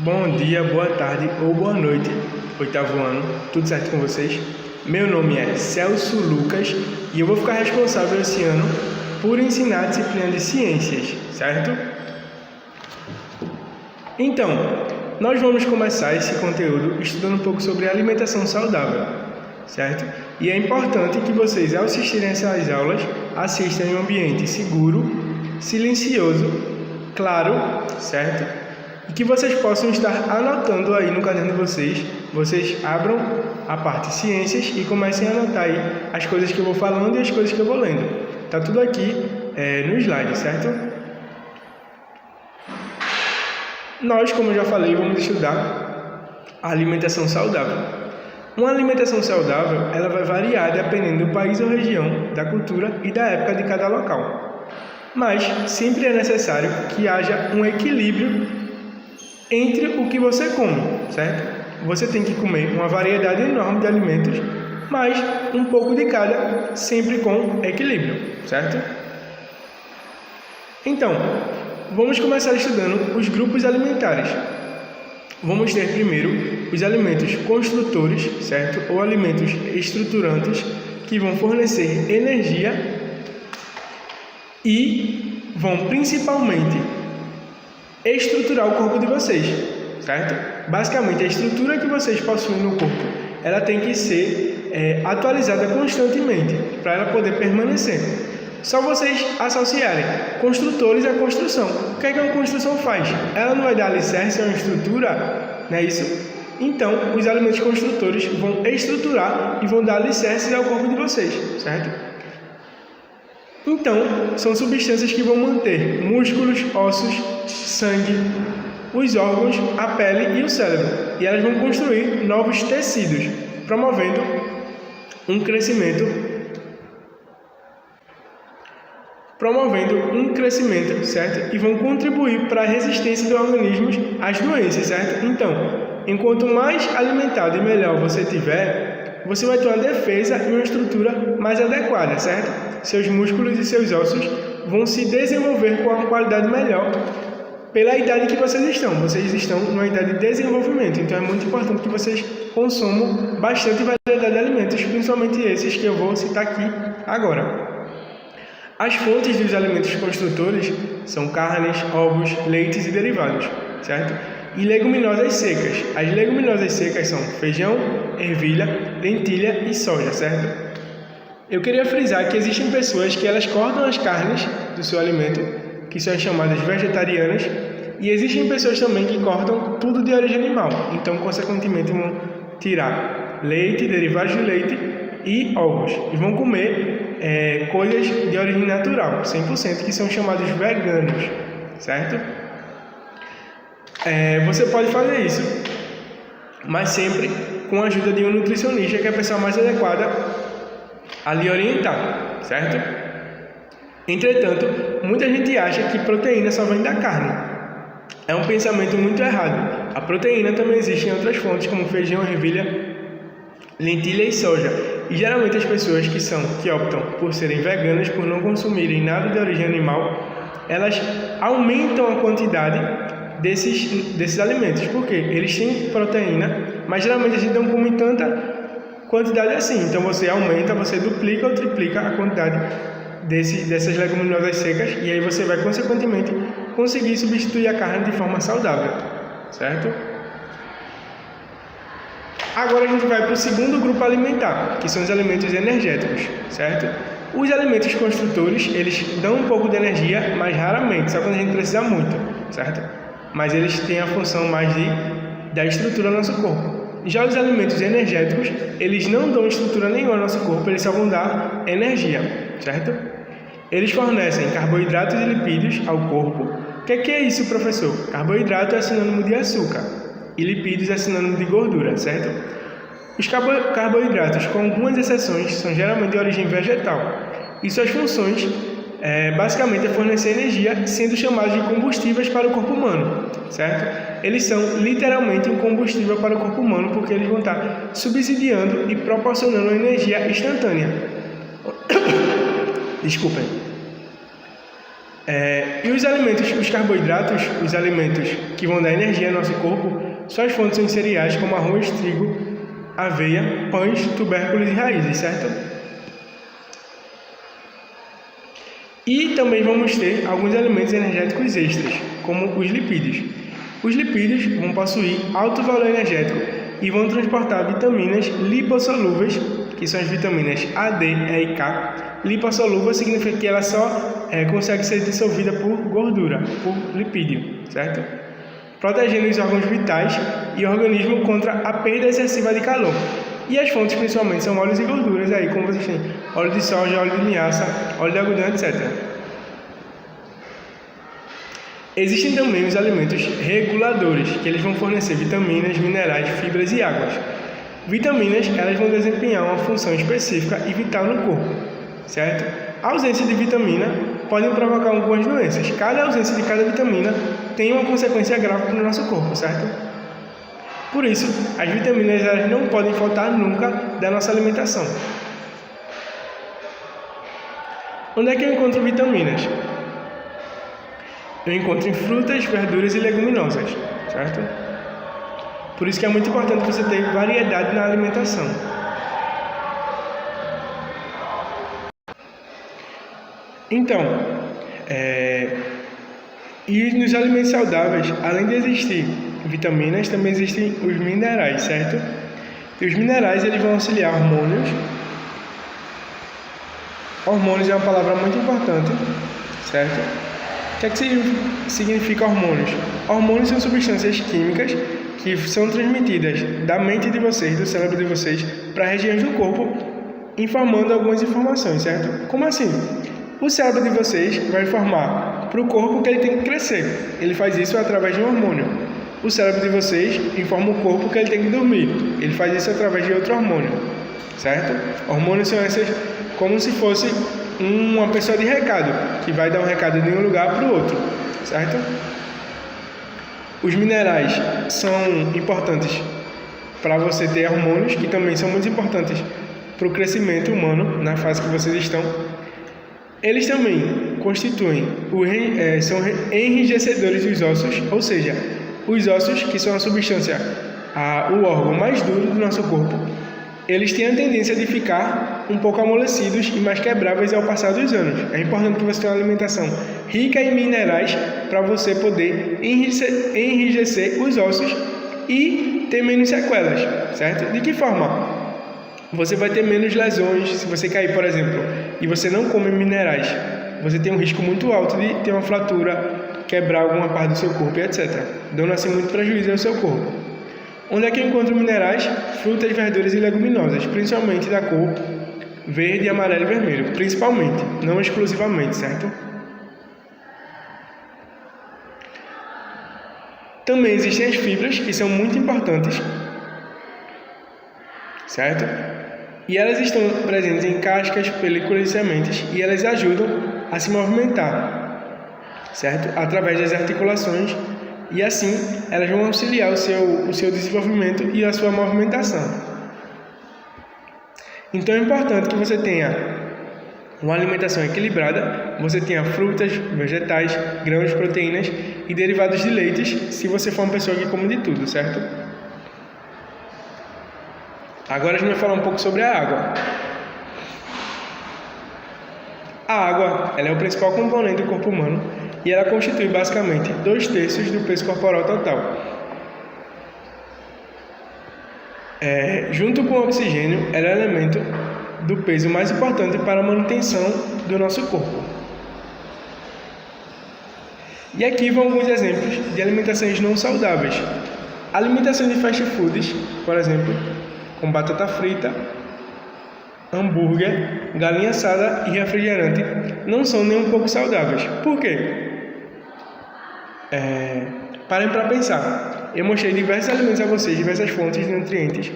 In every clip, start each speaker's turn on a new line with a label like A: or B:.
A: Bom dia, boa tarde ou boa noite, oitavo ano, tudo certo com vocês? Meu nome é Celso Lucas e eu vou ficar responsável esse ano por ensinar a disciplina de ciências, certo? Então, nós vamos começar esse conteúdo estudando um pouco sobre alimentação saudável, certo? E é importante que vocês, ao assistirem essas aulas, assistam em um ambiente seguro, silencioso, claro, certo? E que vocês possam estar anotando aí no caderno de vocês abram a parte ciências e comecem a anotar aí as coisas que eu vou falando e as coisas que eu vou lendo. Tá tudo aqui no slide, certo? Nós, como eu já falei, vamos estudar a alimentação saudável. Uma alimentação saudável, ela vai variar dependendo do país ou região, da cultura e da época de cada local. Mas sempre é necessário que haja um equilíbrio entre o que você come, certo? Você tem que comer uma variedade enorme de alimentos, mas um pouco de cada, sempre com equilíbrio, certo? Então, vamos começar estudando os grupos alimentares. Vamos ter primeiro os alimentos construtores, certo? Ou alimentos estruturantes, que vão fornecer energia e vão principalmente estruturar o corpo de vocês, certo? Basicamente, a estrutura que vocês possuem no corpo, ela tem que ser atualizada constantemente para ela poder permanecer. Só vocês associarem construtores à construção. O que é que uma construção faz? Ela não vai dar alicerce a uma estrutura, não é isso? Então, os alimentos construtores vão estruturar e vão dar alicerces ao corpo de vocês, certo? Então, são substâncias que vão manter músculos, ossos, sangue, os órgãos, a pele e o cérebro. E elas vão construir novos tecidos, promovendo um crescimento, certo? E vão contribuir para a resistência do organismo às doenças, certo? Então, enquanto mais alimentado e melhor você tiver, você vai ter uma defesa e uma estrutura mais adequada, certo? Seus músculos e seus ossos vão se desenvolver com uma qualidade melhor pela idade que vocês estão. Vocês estão numa idade de desenvolvimento, então é muito importante que vocês consumam bastante variedade de alimentos, principalmente esses que eu vou citar aqui agora. As fontes dos alimentos construtores são carnes, ovos, leites e derivados, certo? E leguminosas secas. As leguminosas secas são feijão, ervilha, lentilha e soja, certo? Eu queria frisar que existem pessoas que elas cortam as carnes do seu alimento, que são chamadas vegetarianas, e existem pessoas também que cortam tudo de origem animal, então consequentemente vão tirar leite, derivados de leite e ovos, e vão comer coisas de origem natural, 100%, que são chamados veganos, certo? Você pode fazer isso, mas sempre com a ajuda de um nutricionista, que é a pessoa mais adequada a lhe orientar, certo? Entretanto, muita gente acha que proteína só vem da carne. É um pensamento muito errado. A proteína também existe em outras fontes, como feijão, ervilha, lentilha e soja. E geralmente as pessoas que optam por serem veganas, por não consumirem nada de origem animal, elas aumentam a quantidade desses alimentos. Por quê? Eles têm proteína, mas geralmente a gente não come tanta quantidade assim. Então você aumenta, você duplica ou triplica a quantidade dessas leguminosas secas, e aí você vai consequentemente conseguir substituir a carne de forma saudável, certo? Agora a gente vai para o segundo grupo alimentar, que são os alimentos energéticos, certo? Os alimentos construtores, eles dão um pouco de energia, mas raramente, só quando a gente precisa muito, certo? Mas eles têm a função mais da estrutura do nosso corpo. Já os alimentos energéticos, eles não dão estrutura nenhuma ao nosso corpo, eles só vão dar energia, certo? Eles fornecem carboidratos e lipídios ao corpo. O que é isso, professor? Carboidrato é sinônimo de açúcar e lipídios é sinônimo de gordura, certo? Os carboidratos, com algumas exceções, são geralmente de origem vegetal e suas funções basicamente é fornecer energia, sendo chamados de combustíveis para o corpo humano, certo? Eles são literalmente um combustível para o corpo humano, porque eles vão estar subsidiando e proporcionando energia instantânea. Desculpem. E os alimentos, os carboidratos, os alimentos que vão dar energia ao nosso corpo, suas fontes são cereais como arroz, trigo, aveia, pães, tubérculos e raízes, certo? E também vamos ter alguns alimentos energéticos extras, como os lipídios. Os lipídios vão possuir alto valor energético e vão transportar vitaminas lipossolúveis, que são as vitaminas A, D, E e K. Lipossolúvel significa que ela só consegue ser dissolvida por gordura, por lipídio, certo? Protegendo os órgãos vitais e o organismo contra a perda excessiva de calor. E as fontes principalmente são óleos e gorduras, aí como vocês têm óleo de soja, óleo de linhaça, óleo de algodão, etc. Existem também os alimentos reguladores, que eles vão fornecer vitaminas, minerais, fibras e águas. Vitaminas, elas vão desempenhar uma função específica e vital no corpo, certo? A ausência de vitamina pode provocar algumas doenças. Cada ausência de cada vitamina tem uma consequência grave no nosso corpo, certo? Por isso, as vitaminas elas não podem faltar nunca da nossa alimentação. Onde é que eu encontro vitaminas? Eu encontro em frutas, verduras e leguminosas, certo? Por isso que é muito importante você ter variedade na alimentação. Então, e nos alimentos saudáveis, além de existir vitaminas, também existem os minerais, certo? E os minerais, eles vão auxiliar hormônios. Hormônios é uma palavra muito importante, certo? O que é que significa hormônios? Hormônios são substâncias químicas que são transmitidas da mente de vocês, do cérebro de vocês, para regiões do corpo, informando algumas informações, certo? Como assim? O cérebro de vocês vai informar para o corpo que ele tem que crescer. Ele faz isso através de um hormônio. O cérebro de vocês informa o corpo que ele tem que dormir. Ele faz isso através de outro hormônio, certo? Hormônios são esses como se fosse uma pessoa de recado, que vai dar um recado de um lugar para o outro, certo? Os minerais são importantes para você ter hormônios, que também são muito importantes para o crescimento humano, na fase que vocês estão. Eles também constituem, são enrijecedores dos ossos, ou seja, os ossos, que são a substância, o órgão mais duro do nosso corpo, eles têm a tendência de ficar um pouco amolecidos e mais quebráveis ao passar dos anos. É importante que você tenha uma alimentação rica em minerais para você poder enrijecer os ossos e ter menos sequelas, certo? De que forma? Você vai ter menos lesões. Se você cair, por exemplo, e você não come minerais, você tem um risco muito alto de ter uma fratura, quebrar alguma parte do seu corpo, etc. Dando assim muito prejuízo ao seu corpo. Onde é que eu encontro minerais? Frutas, verduras e leguminosas, principalmente da cor verde, amarelo e vermelho. Principalmente, não exclusivamente, certo? Também existem as fibras, que são muito importantes, certo? E elas estão presentes em cascas, películas e sementes, e elas ajudam a se movimentar, certo? Através das articulações, e assim elas vão auxiliar o seu desenvolvimento e a sua movimentação. Então é importante que você tenha uma alimentação equilibrada, você tenha frutas, vegetais, grãos, proteínas e derivados de leites, se você for uma pessoa que come de tudo, certo? Agora a gente vai falar um pouco sobre a água. A água, ela é o principal componente do corpo humano e ela constitui basicamente 2/3 do peso corporal total. Junto com o oxigênio, ela é o elemento do peso mais importante para a manutenção do nosso corpo. E aqui vão alguns exemplos de alimentações não saudáveis. Alimentação de fast foods, por exemplo, com batata frita, hambúrguer, galinha assada e refrigerante, não são nem um pouco saudáveis. Por quê? Parem para pensar. Eu mostrei diversos alimentos a vocês, diversas fontes de nutrientes,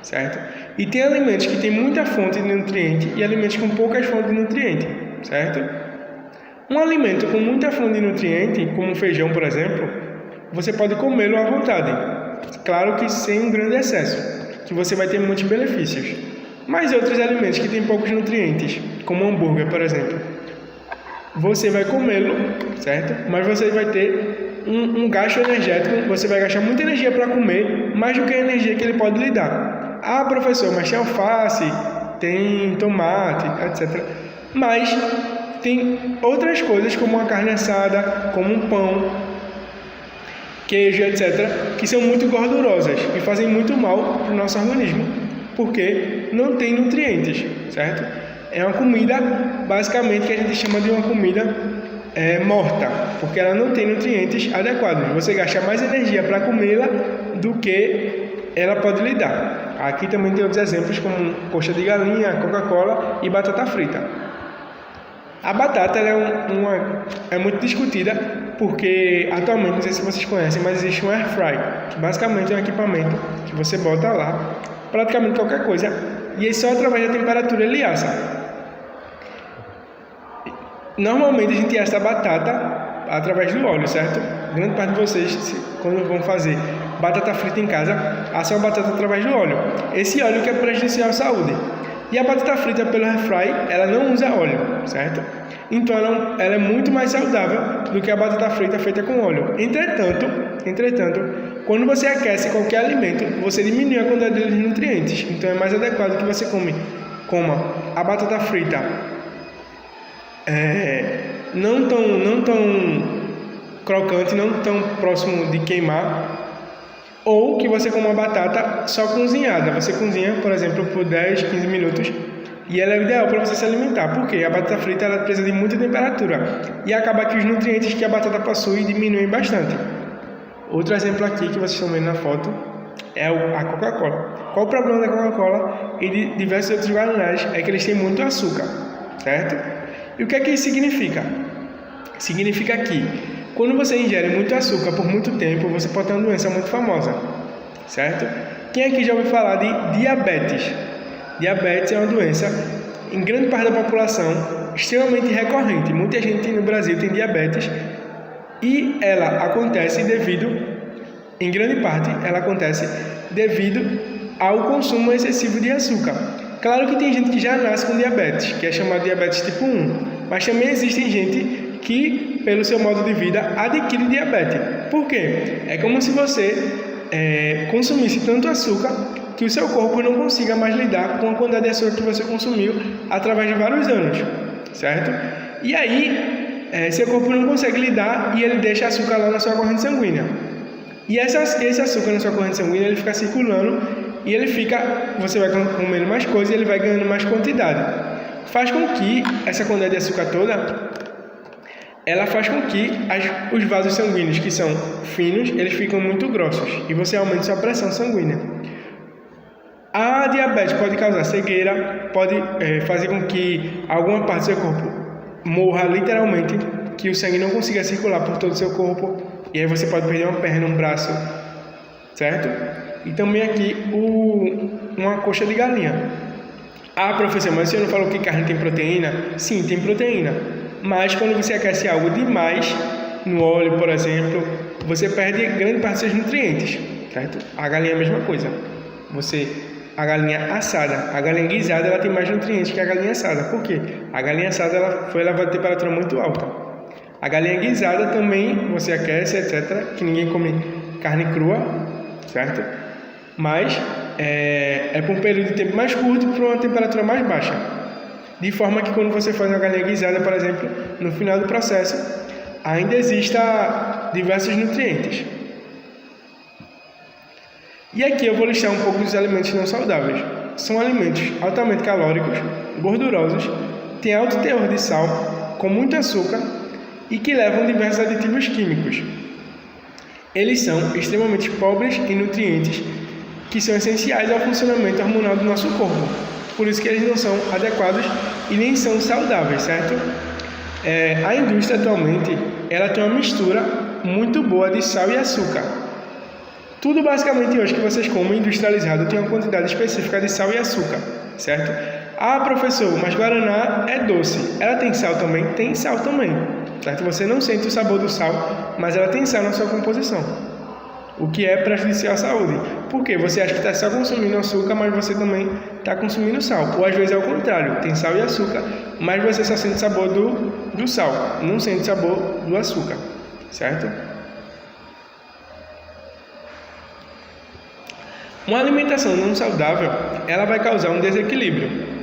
A: certo? E tem alimentos que têm muita fonte de nutriente e alimentos com poucas fontes de nutriente, certo? Um alimento com muita fonte de nutriente, como o feijão, por exemplo, você pode comê-lo à vontade. Claro que sem um grande excesso, que você vai ter muitos benefícios. Mas outros alimentos que têm poucos nutrientes, como o hambúrguer, por exemplo, você vai comê-lo, certo? Mas você vai ter um gasto energético, você vai gastar muita energia para comer, mais do que a energia que ele pode lhe dar. Ah, professor, mas tem alface, tem tomate, etc. Mas tem outras coisas, como uma carne assada, como um pão, queijo, etc., que são muito gordurosas e fazem muito mal para o nosso organismo, porque não tem nutrientes, certo? É uma comida, basicamente, que a gente chama de uma comida morta, porque ela não tem nutrientes adequados. Você gasta mais energia para comê-la do que ela pode lhe dar. Aqui também tem outros exemplos, como coxa de galinha, Coca-Cola e batata frita. A batata ela é muito discutida porque atualmente, não sei se vocês conhecem, mas existe um air fry, que basicamente é um equipamento que você bota lá, praticamente qualquer coisa, e aí só através da temperatura ele assa. Normalmente a gente assa a batata através do óleo, certo? Grande parte de vocês, quando vão fazer batata frita em casa, assam a batata através do óleo. Esse óleo que é prejudicial à saúde. E a batata frita pelo air fry, ela não usa óleo, certo? Então ela é muito mais saudável do que a batata frita feita com óleo. Entretanto, quando você aquece qualquer alimento, você diminui a quantidade de nutrientes. Então é mais adequado que você coma a batata frita não tão crocante, não tão próximo de queimar, ou que você coma a batata só cozinhada. Você cozinha, por exemplo, por 10, 15 minutos e ela é ideal para você se alimentar. Por quê? A batata frita ela precisa de muita temperatura e acaba que os nutrientes que a batata possui diminuem bastante. Outro exemplo aqui que vocês estão vendo na foto é a Coca-Cola. Qual o problema da Coca-Cola e de diversos outros guaranás? É que eles têm muito açúcar, certo? E o que é que isso significa? Significa que quando você ingere muito açúcar por muito tempo, você pode ter uma doença muito famosa, certo? Quem aqui já ouviu falar de diabetes? Diabetes é uma doença, em grande parte da população, extremamente recorrente. Muita gente no Brasil tem diabetes e ela acontece em grande parte, ela acontece devido ao consumo excessivo de açúcar. Claro que tem gente que já nasce com diabetes, que é chamado de diabetes tipo 1, mas também existe gente que, pelo seu modo de vida, adquire diabetes. Por quê? É como se você consumisse tanto açúcar que o seu corpo não consiga mais lidar com a quantidade de açúcar que você consumiu através de vários anos, certo? E aí, seu corpo não consegue lidar e ele deixa açúcar lá na sua corrente sanguínea. E esse açúcar na sua corrente sanguínea, ele fica circulando e você vai comendo mais coisas e ele vai ganhando mais quantidade. Faz com que essa quantidade de açúcar toda, ela faz com que os vasos sanguíneos, que são finos, eles ficam muito grossos e você aumenta sua pressão sanguínea. A diabetes pode causar cegueira, pode fazer com que alguma parte do seu corpo morra literalmente, que o sangue não consiga circular por todo o seu corpo, e aí você pode perder uma perna, um braço, certo? E também aqui uma coxa de galinha. Ah, professor, mas você não falou que carne tem proteína? Sim, tem proteína. Mas quando você aquece algo demais, no óleo, por exemplo, você perde grande parte dos seus nutrientes, certo? A galinha é a mesma coisa. A galinha assada, a galinha guisada, ela tem mais nutrientes que a galinha assada. Por quê? A galinha assada ela foi levada a temperatura muito alta. A galinha guisada também você aquece, etc. Que ninguém come carne crua, certo? Mas é por um período de tempo mais curto e por uma temperatura mais baixa. De forma que quando você faz uma galinha guisada, por exemplo, no final do processo, ainda exista diversos nutrientes. E aqui eu vou listar um pouco dos alimentos não saudáveis. São alimentos altamente calóricos, gordurosos, têm alto teor de sal, com muito açúcar e que levam diversos aditivos químicos. Eles são extremamente pobres em nutrientes que são essenciais ao funcionamento hormonal do nosso corpo. Por isso que eles não são adequados e nem são saudáveis, certo? A indústria atualmente ela tem uma mistura muito boa de sal e açúcar. Tudo basicamente hoje que vocês comem industrializado tem uma quantidade específica de sal e açúcar, certo? Ah, professor, mas guaraná é doce. Ela tem sal também? Tem sal também, certo? Você não sente o sabor do sal, mas ela tem sal na sua composição. o que é prejudicial à saúde. Por quê? Você acha que está só consumindo açúcar, mas você também está consumindo sal. Ou às vezes é o contrário, tem sal e açúcar, mas você só sente sabor do sal, não sente sabor do açúcar, certo? Uma alimentação não saudável, ela vai causar um desequilíbrio.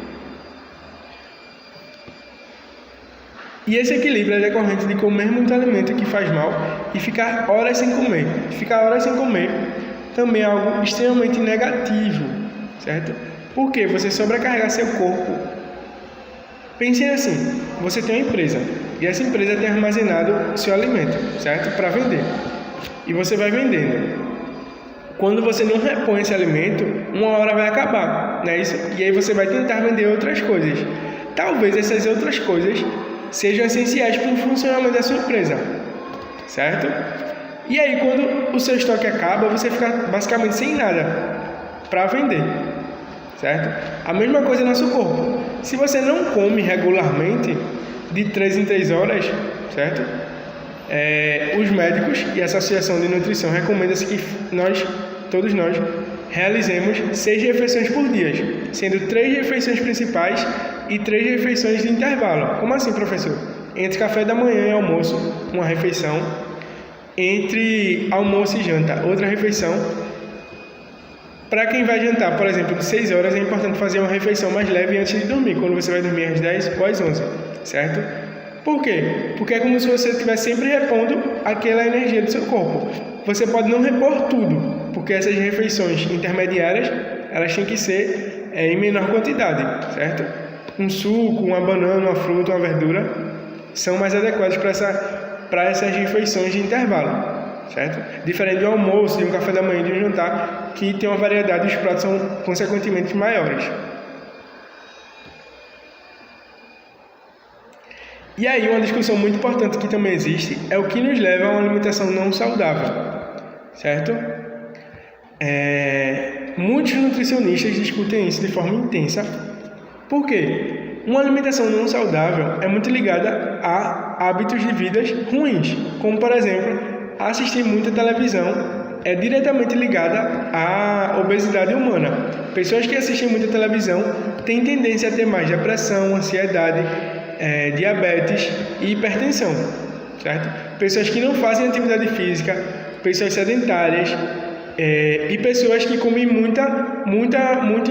A: E esse equilíbrio é decorrente de comer muito alimento que faz mal e ficar horas sem comer. Ficar horas sem comer também é algo extremamente negativo, certo? Porque você sobrecarregar seu corpo. Pense assim, você tem uma empresa e essa empresa tem armazenado seu alimento, certo? Para vender. E você vai vendendo. Quando você não repõe esse alimento, uma hora vai acabar, não é isso? E aí você vai tentar vender outras coisas. Talvez essas outras coisas sejam essenciais para o funcionamento da sua empresa, certo? E aí, quando o seu estoque acaba, você fica basicamente sem nada para vender, certo? A mesma coisa no nosso corpo. Se você não come regularmente, de 3 em 3 horas, certo? Os médicos e a Associação de Nutrição recomendam que todos nós, realizemos 6 refeições por dia, sendo 3 refeições principais e 3 refeições de intervalo. Como assim, professor? Entre café da manhã e almoço, uma refeição. Entre almoço e janta, outra refeição. Para quem vai jantar, por exemplo, de 6 horas, é importante fazer uma refeição mais leve antes de dormir, quando você vai dormir às 10 ou às 11, certo? Por quê? Porque é como se você estivesse sempre repondo aquela energia do seu corpo. Você pode não repor tudo, porque essas refeições intermediárias, elas têm que ser em menor quantidade, certo? Um suco, uma banana, uma fruta, uma verdura, são mais adequados para essas refeições de intervalo, certo? Diferente do almoço, de um café da manhã e de um jantar, que tem uma variedade e os pratos são consequentemente maiores. E aí, uma discussão muito importante que também existe é o que nos leva a uma alimentação não saudável, certo? Muitos nutricionistas discutem isso de forma intensa. Por quê? Uma alimentação não saudável é muito ligada a hábitos de vidas ruins, como, por exemplo, assistir muita televisão é diretamente ligada à obesidade humana. Pessoas que assistem muita televisão têm tendência a ter mais depressão, ansiedade, diabetes e hipertensão, certo? Pessoas que não fazem atividade física, pessoas sedentárias e pessoas que comem muito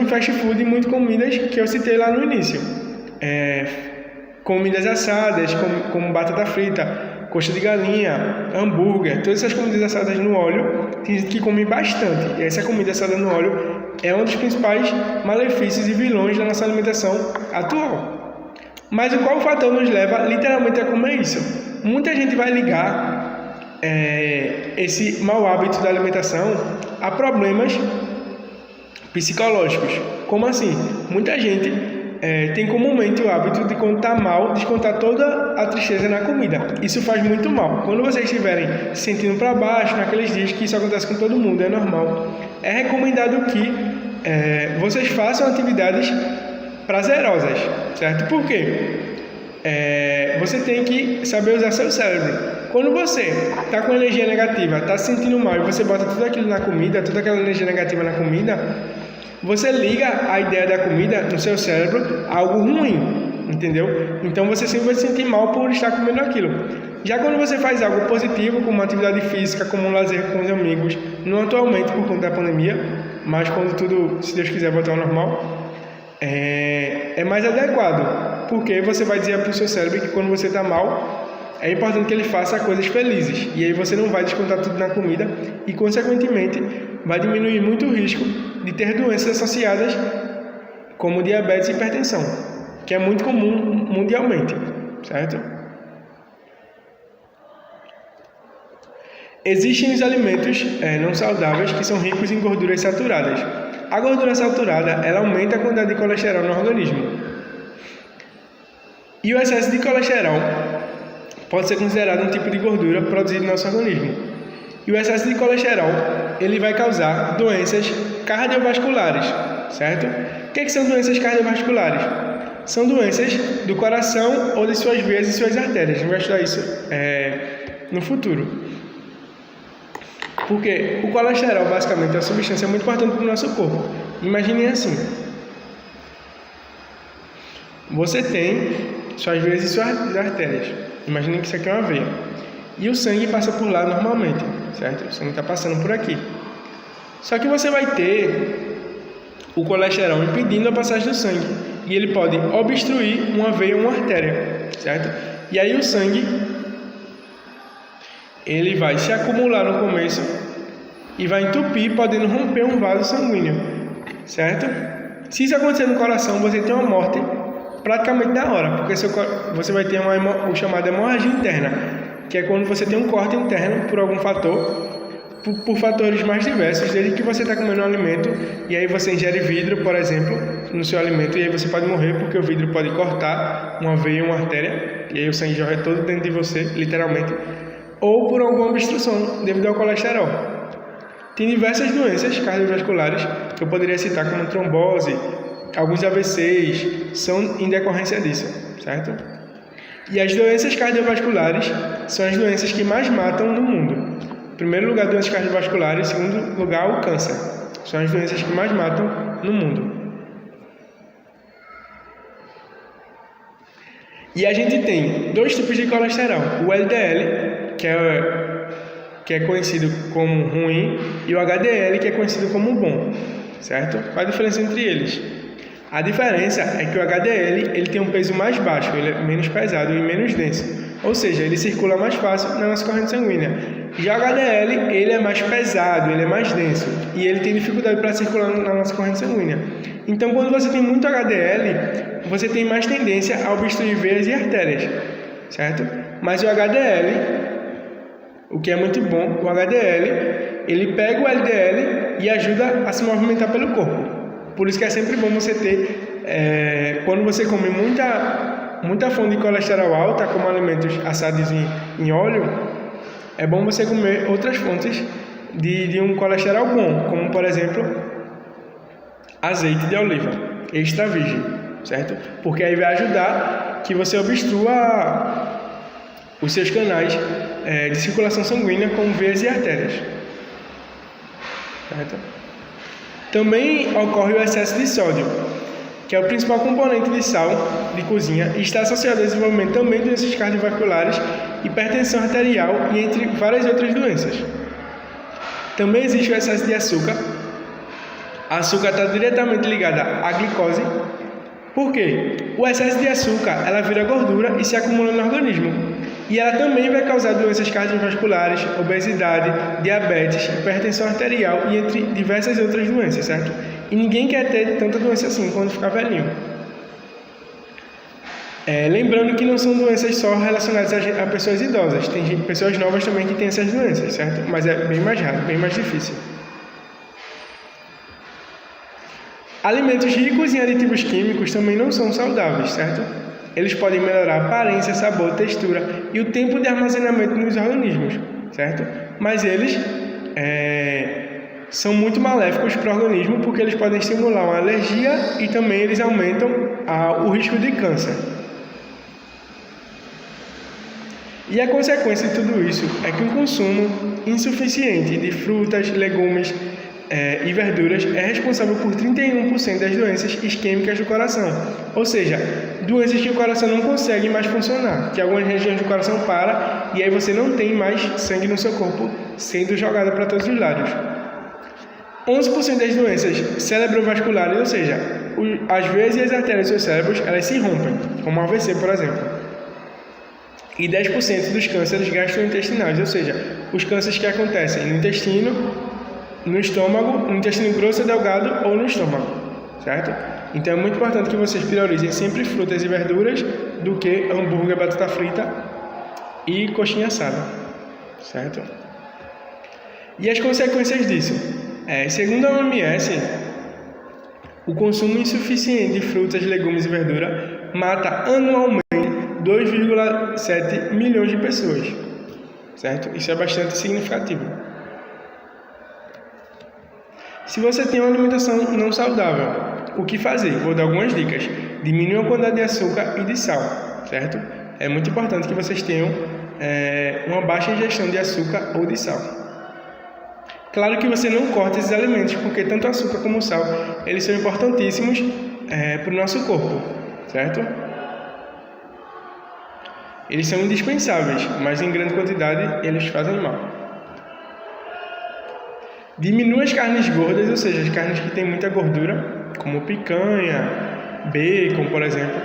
A: em fast food e muito comidas que eu citei lá no início. Comidas assadas, como batata frita, coxa de galinha, hambúrguer, todas essas comidas assadas no óleo, tem gente que come bastante. E essa comida assada no óleo é um dos principais malefícios e vilões da nossa alimentação atual. Mas qual fator nos leva literalmente a comer isso? Muita gente vai ligar esse mau hábito da alimentação a problemas psicológicos. Como assim? Muita gente tem comumente o hábito de, quando está mal, descontar toda a tristeza na comida. Isso faz muito mal. Quando vocês estiverem se sentindo para baixo, naqueles dias que isso acontece com todo mundo, é normal, é recomendado que vocês façam atividades prazerosas, certo? Por quê? Você tem que saber usar seu cérebro. Quando você está com energia negativa, está se sentindo mal e você bota tudo aquilo na comida, toda aquela energia negativa na comida, você liga a ideia da comida no seu cérebro a algo ruim, entendeu? Então você sempre vai se sentir mal por estar comendo aquilo. Já quando você faz algo positivo, como uma atividade física, como um lazer com os amigos, não atualmente por conta da pandemia, mas quando tudo, se Deus quiser, voltar ao normal, é mais adequado, porque você vai dizer para o seu cérebro que quando você está mal, é importante que ele faça coisas felizes, e aí você não vai descontar tudo na comida e, consequentemente, vai diminuir muito o risco de ter doenças associadas como diabetes e hipertensão, que é muito comum mundialmente, certo? Existem os alimentos não saudáveis que são ricos em gorduras saturadas. A gordura saturada, ela aumenta a quantidade de colesterol no organismo. E o excesso de colesterol pode ser considerado um tipo de gordura produzida no nosso organismo. E o excesso de colesterol, ele vai causar doenças cardiovasculares, certo? O que são doenças cardiovasculares? São doenças do coração ou de suas veias e suas artérias. A gente vai estudar isso no futuro. Porque o colesterol, basicamente, é uma substância muito importante para o nosso corpo. Imaginem assim. Você tem suas veias e suas artérias. Imaginem que isso aqui é uma veia. E o sangue passa por lá normalmente, certo? O sangue está passando por aqui. Só que você vai ter o colesterol impedindo a passagem do sangue. E ele pode obstruir uma veia ou uma artéria, certo? E aí o sangue, ele vai se acumular no começo e vai entupir, podendo romper um vaso sanguíneo, certo? Se isso acontecer no coração, você tem uma morte praticamente na hora, porque você vai ter o chamado hemorragia interna, que é quando você tem um corte interno por algum fator, por fatores mais diversos, desde que você está comendo um alimento e aí você ingere vidro, por exemplo, no seu alimento, e aí você pode morrer porque o vidro pode cortar uma veia ou uma artéria, e aí o sangue jorra todo dentro de você, literalmente, ou por alguma obstrução devido ao colesterol. Tem diversas doenças cardiovasculares que eu poderia citar, como trombose, alguns AVCs, são em decorrência disso, certo? E as doenças cardiovasculares são as doenças que mais matam no mundo. Em primeiro lugar, doenças cardiovasculares, em segundo lugar, o câncer. São as doenças que mais matam no mundo. E a gente tem dois tipos de colesterol. O LDL, que é conhecido como ruim, e o HDL, que é conhecido como bom, certo? Qual a diferença entre eles? A diferença é que o HDL ele tem um peso mais baixo, ele é menos pesado e menos denso. Ou seja, ele circula mais fácil na nossa corrente sanguínea. Já o HDL, ele é mais pesado, ele é mais denso e ele tem dificuldade para circular na nossa corrente sanguínea. Então, quando você tem muito HDL, você tem mais tendência a obstruir veias e artérias, certo? Mas o HDL, o que é muito bom, o HDL, ele pega o LDL e ajuda a se movimentar pelo corpo. Por isso que é sempre bom você ter, quando você come muita fonte de colesterol alta, como alimentos assados em óleo, é bom você comer outras fontes de um colesterol bom, como por exemplo, azeite de oliva, extra virgem, certo? Porque aí vai ajudar que você obstrua os seus canais de circulação sanguínea, como veias e artérias, certo? Também ocorre o excesso de sódio, que é o principal componente de sal de cozinha e está associado ao desenvolvimento também de doenças cardiovasculares, hipertensão arterial e entre várias outras doenças. Também existe o excesso de açúcar. A açúcar está diretamente ligada à glicose. Por quê? O excesso de açúcar ela vira gordura e se acumula no organismo. E ela também vai causar doenças cardiovasculares, obesidade, diabetes, hipertensão arterial e entre diversas outras doenças, certo? E ninguém quer ter tanta doença assim quando ficar velhinho. Lembrando que não são doenças só relacionadas a pessoas idosas. Tem pessoas novas também que têm essas doenças, certo? Mas é bem mais raro, bem mais difícil. Alimentos ricos em aditivos químicos também não são saudáveis, certo? Eles podem melhorar a aparência, sabor, textura e o tempo de armazenamento nos organismos, certo? Mas eles são muito maléficos para o organismo porque eles podem estimular uma alergia e também eles aumentam o risco de câncer. E a consequência de tudo isso é que um consumo insuficiente de frutas, legumes e verduras é responsável por 31% das doenças isquêmicas do coração, ou seja, doenças que o coração não consegue mais funcionar, que algumas regiões do coração param e aí você não tem mais sangue no seu corpo sendo jogado para todos os lados. 11% das doenças cerebrovasculares, ou seja, as veias e as artérias dos seus cérebros, elas se rompem, como o AVC, por exemplo. E 10% dos cânceres gastrointestinais, ou seja, os cânceres que acontecem no intestino, no estômago, no intestino grosso, delgado ou no estômago, certo? Então é muito importante que vocês priorizem sempre frutas e verduras do que hambúrguer, batata frita e coxinha assada, certo? E as consequências disso? Segundo a OMS, o consumo insuficiente de frutas, legumes e verdura mata anualmente 2,7 milhões de pessoas, certo? Isso é bastante significativo. Se você tem uma alimentação não saudável, o que fazer? Vou dar algumas dicas. Diminua a quantidade de açúcar e de sal, certo? É muito importante que vocês tenham uma baixa ingestão de açúcar ou de sal. Claro que você não corta esses alimentos, porque tanto o açúcar como o sal, eles são importantíssimos para o nosso corpo, certo? Eles são indispensáveis, mas em grande quantidade eles fazem mal. Diminua as carnes gordas, ou seja, as carnes que têm muita gordura, como picanha, bacon, por exemplo,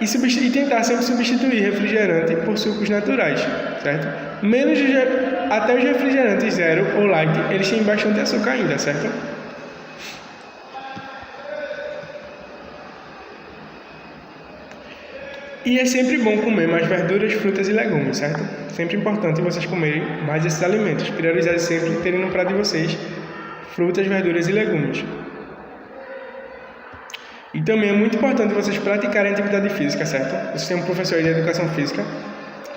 A: e tentar sempre substituir refrigerante por sucos naturais, certo? Até os refrigerantes zero ou light, eles têm bastante açúcar ainda, certo? E é sempre bom comer mais verduras, frutas e legumes, certo? Sempre importante vocês comerem mais esses alimentos. Priorizar sempre terem no prato de vocês frutas, verduras e legumes. E também é muito importante vocês praticarem atividade física, certo? Vocês têm um professor de educação física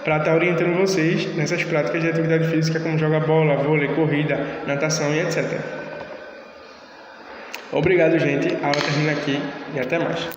A: para estar orientando vocês nessas práticas de atividade física, como jogar bola, vôlei, corrida, natação e etc. Obrigado, gente. A aula termina aqui e até mais.